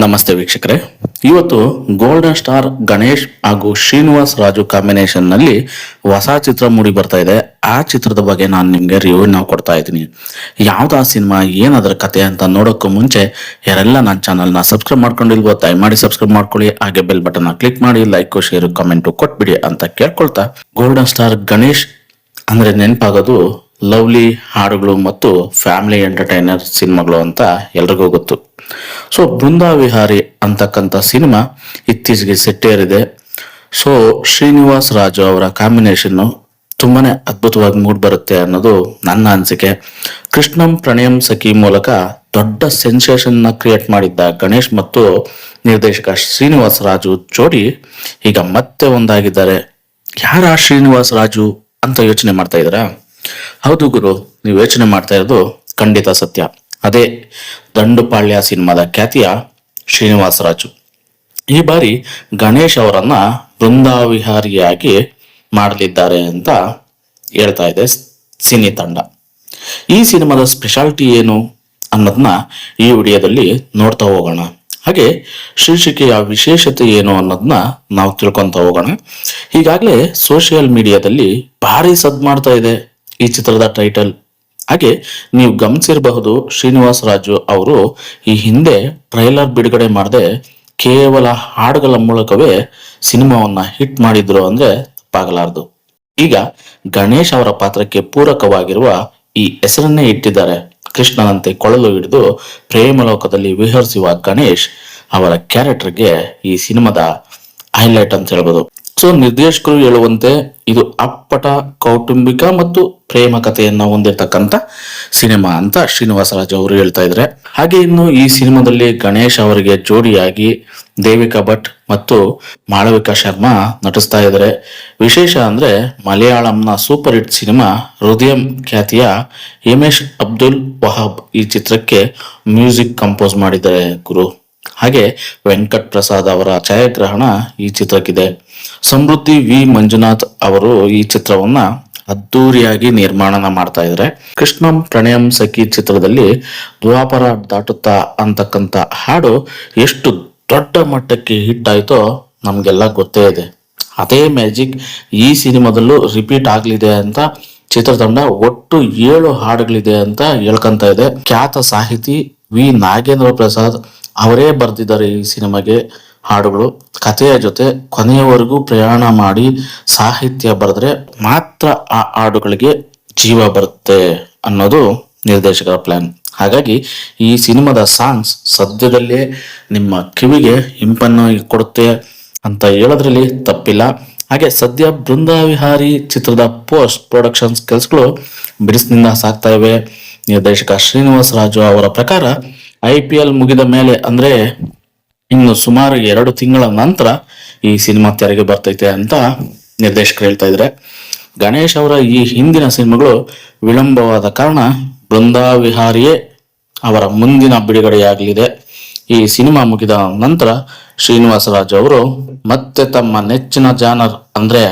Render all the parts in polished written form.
ನಮಸ್ತೆ ವೀಕ್ಷಕರೇ, ಇವತ್ತು ಗೋಲ್ಡನ್ ಸ್ಟಾರ್ ಗಣೇಶ್ ಹಾಗೂ ಶ್ರೀನಿವಾಸ್ ರಾಜು ಕಾಂಬಿನೇಷನ್ ನಲ್ಲಿ ಹೊಸ ಚಿತ್ರ ಮೂಡಿ ಬರ್ತಾ ಇದೆ. ಆ ಚಿತ್ರದ ಬಗ್ಗೆ ನಾನು ನಿಮ್ಗೆ ರಿವ್ಯೂ ಕೊಡ್ತಾ ಇದ್ದೀನಿ. ಯಾವ್ದು ಆ ಸಿನಿಮಾ, ಏನದರ ಕತೆ ಅಂತ ನೋಡೋಕ್ಕೂ ಮುಂಚೆ ಯಾರೆಲ್ಲ ನನ್ನ ಚಾನಲ್ನ ಸಬ್ಸ್ಕ್ರೈಬ್ ಮಾಡ್ಕೊಂಡಿಲ್ವೋ ದಯಮಾಡಿ ಸಬ್ಸ್ಕ್ರೈಬ್ ಮಾಡ್ಕೊಳ್ಳಿ. ಹಾಗೆ ಬೆಲ್ ಬಟನ್ ಕ್ಲಿಕ್ ಮಾಡಿ ಲೈಕ್ ಶೇರ್ ಕಮೆಂಟ್ ಕೊಟ್ಬಿಡಿ ಅಂತ ಕೇಳ್ಕೊಳ್ತಾ, ಗೋಲ್ಡನ್ ಸ್ಟಾರ್ ಗಣೇಶ್ ಅಂದ್ರೆ ನೆನಪಾಗೋದು ಲವ್ಲಿ ಹಾಡುಗಳು ಮತ್ತು ಫ್ಯಾಮಿಲಿ ಎಂಟರ್ಟೈನರ್ ಸಿನಿಮಾಗಳು ಅಂತ ಎಲ್ರಿಗೂ ಗೊತ್ತು. ಸೊ ಬೃಂದಾ ವಿಹಾರಿ ಅಂತಕ್ಕಂಥ ಸಿನಿಮಾ ಇತ್ತೀಚೆಗೆ ಸೆಟ್ಟೇರಿದೆ. ಸೊ ಶ್ರೀನಿವಾಸ್ ರಾಜು ಅವರ ಕಾಂಬಿನೇಷನ್ ತುಂಬಾನೇ ಅದ್ಭುತವಾಗಿ ಮೂಡ್ ಬರುತ್ತೆ ಅನ್ನೋದು ನನ್ನ ಅನಿಸಿಕೆ. ಕೃಷ್ಣಂ ಪ್ರಣಯಂ ಸಖಿ ಮೂಲಕ ದೊಡ್ಡ ಸೆನ್ಸೇಷನ್ ನ ಕ್ರಿಯೇಟ್ ಮಾಡಿದ್ದ ಗಣೇಶ್ ಮತ್ತು ನಿರ್ದೇಶಕ ಶ್ರೀನಿವಾಸ್ ರಾಜು ಜೋಡಿ ಈಗ ಮತ್ತೆ ಒಂದಾಗಿದ್ದಾರೆ. ಯಾರ ಶ್ರೀನಿವಾಸ್ ರಾಜು ಅಂತ ಯೋಚನೆ ಮಾಡ್ತಾ ಇದ್ದೀರಾ? ಹೌದು ಗುರು, ನೀವು ಯೋಚನೆ ಮಾಡ್ತಾ ಇರೋದು ಖಂಡಿತ ಸತ್ಯ. ಅದೇ ದಂಡುಪಾಳ್ಯ ಸಿನಿಮಾದ ಖ್ಯಾತಿಯ ಶ್ರೀನಿವಾಸ ರಾಜು. ಈ ಬಾರಿ ಗಣೇಶ್ ಅವರನ್ನ ಬೃಂದಾವಿಹಾರಿಯಾಗಿ ಮಾಡಲಿದ್ದಾರೆ ಅಂತ ಹೇಳ್ತಾ ಇದೆ ಸಿನಿ ತಂಡ. ಈ ಸಿನಿಮಾದ ಸ್ಪೆಷಾಲಿಟಿ ಏನು ಅನ್ನೋದನ್ನ ಈ ವಿಡಿಯೋದಲ್ಲಿ ನೋಡ್ತಾ ಹೋಗೋಣ. ಹಾಗೆ ಶೀರ್ಷಿಕೆಯ ವಿಶೇಷತೆ ಏನು ಅನ್ನೋದನ್ನ ನಾವು ತಿಳ್ಕೊಂತ ಹೋಗೋಣ. ಈಗಾಗಲೇ ಸೋಷಿಯಲ್ ಮೀಡಿಯಾದಲ್ಲಿ ಭಾರಿ ಸದ್ ಮಾಡ್ತಾ ಇದೆ ಈ ಚಿತ್ರದ ಟೈಟಲ್. ಹಾಗೆ ನೀವು ಗಮನಿಸಿರಬಹುದು, ಶ್ರೀನಿವಾಸ್ ರಾಜು ಅವರು ಈ ಹಿಂದೆ ಟ್ರೈಲರ್ ಬಿಡುಗಡೆ ಮಾಡದೆ ಕೇವಲ ಹಾಡುಗಳ ಮೂಲಕವೇ ಸಿನಿಮಾವನ್ನ ಹಿಟ್ ಮಾಡಿದ್ರು ಅಂದ್ರೆ ತಪ್ಪಾಗಲಾರದು. ಈಗ ಗಣೇಶ್ ಅವರ ಪಾತ್ರಕ್ಕೆ ಪೂರಕವಾಗಿರುವ ಈ ಹೆಸರನ್ನೇ ಇಟ್ಟಿದ್ದಾರೆ. ಕೃಷ್ಣನಂತೆ ಕೊಳಲು ಹಿಡಿದು ಪ್ರೇಮಲೋಕದಲ್ಲಿ ವಿಹರಿಸುವ ಗಣೇಶ್ ಅವರ ಕ್ಯಾರೆಕ್ಟರ್ಗೆ ಈ ಸಿನಿಮಾದ ಹೈಲೈಟ್ ಅಂತ ಹೇಳ್ಬೋದು. ಸೊ ನಿರ್ದೇಶಕರು ಹೇಳುವಂತೆ ಇದು ಅಪ್ಪಟ ಕೌಟುಂಬಿಕ ಮತ್ತು ಪ್ರೇಮ ಕಥೆಯನ್ನ ಹೊಂದಿರತಕ್ಕಂತ ಸಿನಿಮಾ ಅಂತ ಶ್ರೀನಿವಾಸ ರಾಜು ಅವರು ಹೇಳ್ತಾ ಇದ್ದಾರೆ. ಹಾಗೆ ಇನ್ನು ಈ ಸಿನಿಮಾದಲ್ಲಿ ಗಣೇಶ್ ಅವರಿಗೆ ಜೋಡಿಯಾಗಿ ದೇವಿಕಾ ಭಟ್ ಮತ್ತು ಮಾಳವಿಕಾ ಶರ್ಮಾ ನಟಿಸ್ತಾ ಇದ್ದಾರೆ. ವಿಶೇಷ ಅಂದ್ರೆ ಮಲಯಾಳಂನ ಸೂಪರ್ ಹಿಟ್ ಸಿನಿಮಾ ಹೃದಯಂ ಖ್ಯಾತಿಯ ಹಿಮೇಶ್ ಅಬ್ದುಲ್ ವಹಾಬ್ ಈ ಚಿತ್ರಕ್ಕೆ ಮ್ಯೂಸಿಕ್ ಕಂಪೋಸ್ ಮಾಡಿದ್ದಾರೆ ಗುರು. ಹಾಗೆ ವೆಂಕಟ್ ಪ್ರಸಾದ್ ಅವರ ಛಾಯಾಗ್ರಹಣ ಈ ಚಿತ್ರಕ್ಕಿದೆ. ಸಮೃದ್ಧಿ ವಿ ಮಂಜುನಾಥ್ ಅವರು ಈ ಚಿತ್ರವನ್ನ ಅದ್ದೂರಿಯಾಗಿ ನಿರ್ಮಾಣ ಮಾಡ್ತಾ ಇದ್ದಾರೆ. ಕೃಷ್ಣಂ ಪ್ರಣಯಂ ಸಖಿ ಚಿತ್ರದಲ್ಲಿ ದ್ವಾಪರ ದಾಟುತ್ತಾ ಅಂತಕ್ಕಂಥ ಹಾಡು ಎಷ್ಟು ದೊಡ್ಡ ಮಟ್ಟಕ್ಕೆ ಹಿಟ್ ಆಯ್ತೋ ನಮ್ಗೆಲ್ಲ ಗೊತ್ತೇ ಇದೆ. ಅದೇ ಮ್ಯಾಜಿಕ್ ಈ ಸಿನಿಮಾದಲ್ಲೂ ರಿಪೀಟ್ ಆಗ್ಲಿದೆ ಅಂತ ಚಿತ್ರತಂಡ ಒಟ್ಟು 7 ಹಾಡುಗಳಿದೆ ಅಂತ ಹೇಳ್ಕೊಂತ ಇದೆ. ಖ್ಯಾತ ಸಾಹಿತಿ ವಿ ನಾಗೇಂದ್ರ ಪ್ರಸಾದ್ ಅವರೇ ಬರೆದಿದ್ದಾರೆ ಈ ಸಿನಿಮಾಗೆ ಹಾಡುಗಳು. ಕಥೆಯ ಜೊತೆ ಕೊನೆಯವರೆಗೂ ಪ್ರಯಾಣ ಮಾಡಿ ಸಾಹಿತ್ಯ ಬರೆದ್ರೆ ಮಾತ್ರ ಆ ಹಾಡುಗಳಿಗೆ ಜೀವ ಬರುತ್ತೆ ಅನ್ನೋದು ನಿರ್ದೇಶಕರ ಪ್ಲಾನ್. ಹಾಗಾಗಿ ಈ ಸಿನಿಮಾದ ಸಾಂಗ್ಸ್ ಸದ್ಯದಲ್ಲೇ ನಿಮ್ಮ ಕಿವಿಗೆ ಇಂಪನ್ನು ಕೊಡುತ್ತೆ ಅಂತ ಹೇಳೋದ್ರಲ್ಲಿ ತಪ್ಪಿಲ್ಲ. ಹಾಗೆ ಸದ್ಯ ಬೃಂದಾವಿಹಾರಿ ಚಿತ್ರದ ಪೋಸ್ಟ್ ಪ್ರೊಡಕ್ಷನ್ಸ್ ಕೆಲಸಗಳು ಬಿಡಿಸಿನಿಂದ ಸಾಗ್ತಾ ಇವೆ. ನಿರ್ದೇಶಕ ಶ್ರೀನಿವಾಸ್ ರಾಜು ಅವರ ಪ್ರಕಾರ IPL ಮುಗಿದ ಮೇಲೆ ಅಂದ್ರೆ ಇನ್ನು ಸುಮಾರು 2 ತಿಂಗಳ ನಂತರ ಈ ಸಿನಿಮಾ ತೆರೆಗೆ ಬರ್ತೈತೆ ಅಂತ ನಿರ್ದೇಶಕರು ಹೇಳ್ತಾ ಇದ್ದಾರೆ. ಗಣೇಶ್ ಅವರ ಈ ಹಿಂದಿನ ಸಿನಿಮಾಗಳು ವಿಳಂಬವಾದ ಕಾರಣ ಬೃಂದಾವಿಹಾರಿಯೇ ಅವರ ಮುಂದಿನ ಬಿಡುಗಡೆಯಾಗಲಿದೆ. ಈ ಸಿನಿಮಾ ಮುಗಿದ ನಂತರ ಶ್ರೀನಿವಾಸ ರಾಜು ಅವರು ಮತ್ತೆ ತಮ್ಮ ನೆಚ್ಚಿನ ಜಾನರ್ ಅಂದ್ರೆ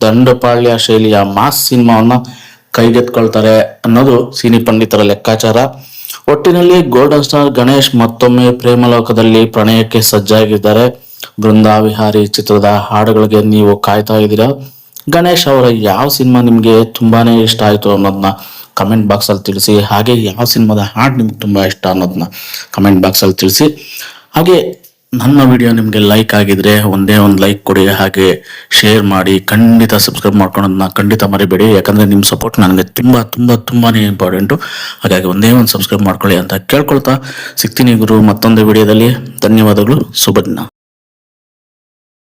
ದಂಡುಪಾಳ್ಯ ಶೈಲಿಯ ಮಾಸ್ ಸಿನಿಮಾವನ್ನ ಕೈಗೆತ್ಕೊಳ್ತಾರೆ ಅನ್ನೋದು ಸಿನಿ ಪಂಡಿತರ ಲೆಕ್ಕಾಚಾರ. ಒಟ್ಟಿನಲ್ಲಿ ಗೋಲ್ಡನ್ ಸ್ಟಾರ್ ಗಣೇಶ್ ಮತ್ತೊಮ್ಮೆ ಪ್ರೇಮಲೋಕದಲ್ಲಿ ಪ್ರಣಯಕ್ಕೆ ಸಜ್ಜಾಗಿದ್ದಾರೆ. ಬೃಂದಾವಿಹಾರಿ ಚಿತ್ರದ ಹಾಡುಗಳಿಗೆ ನೀವು ಕಾಯ್ತಾ ಇದ್ದೀರಾ? ಗಣೇಶ್ ಅವರ ಯಾವ ಸಿನಿಮಾ ನಿಮ್ಗೆ ತುಂಬಾನೇ ಇಷ್ಟ ಆಯ್ತು ಅನ್ನೋದನ್ನ ಕಮೆಂಟ್ ಬಾಕ್ಸ್ ಅಲ್ಲಿ ತಿಳಿಸಿ. ಹಾಗೆ ಯಾವ ಸಿನಿಮಾದ ಹಾಡು ನಿಮ್ಗೆ ತುಂಬಾ ಇಷ್ಟ ಅನ್ನೋದನ್ನ ಕಮೆಂಟ್ ಬಾಕ್ಸ್ ಅಲ್ಲಿ ತಿಳಿಸಿ. ಹಾಗೆ ನನ್ನ ವಿಡಿಯೋ ನಿಮ್ಗೆ ಲೈಕ್ ಆಗಿದ್ರೆ ಒಂದೇ ಒಂದು ಲೈಕ್ ಕೊಡಿ. ಹಾಗೆ ಶೇರ್ ಮಾಡಿ, ಖಂಡಿತ ಸಬ್ಸ್ಕ್ರೈಬ್ ಮಾಡ್ಕೊಳೋದನ್ನ ಖಂಡಿತ ಮರಿಬೇಡಿ. ಯಾಕಂದ್ರೆ ನಿಮ್ ಸಪೋರ್ಟ್ ನನಗೆ ತುಂಬಾನೇ ಇಂಪಾರ್ಟೆಂಟು. ಹಾಗಾಗಿ ಒಂದೇ ಒಂದು ಸಬ್ಸ್ಕ್ರೈಬ್ ಮಾಡ್ಕೊಳ್ಳಿ ಅಂತ ಕೇಳ್ಕೊಳ್ತಾ ಸಿಗ್ತೀನಿ ಗುರು ಮತ್ತೊಂದು ವಿಡಿಯೋದಲ್ಲಿ. ಧನ್ಯವಾದಗಳು. ಶುಭ ದಿನ.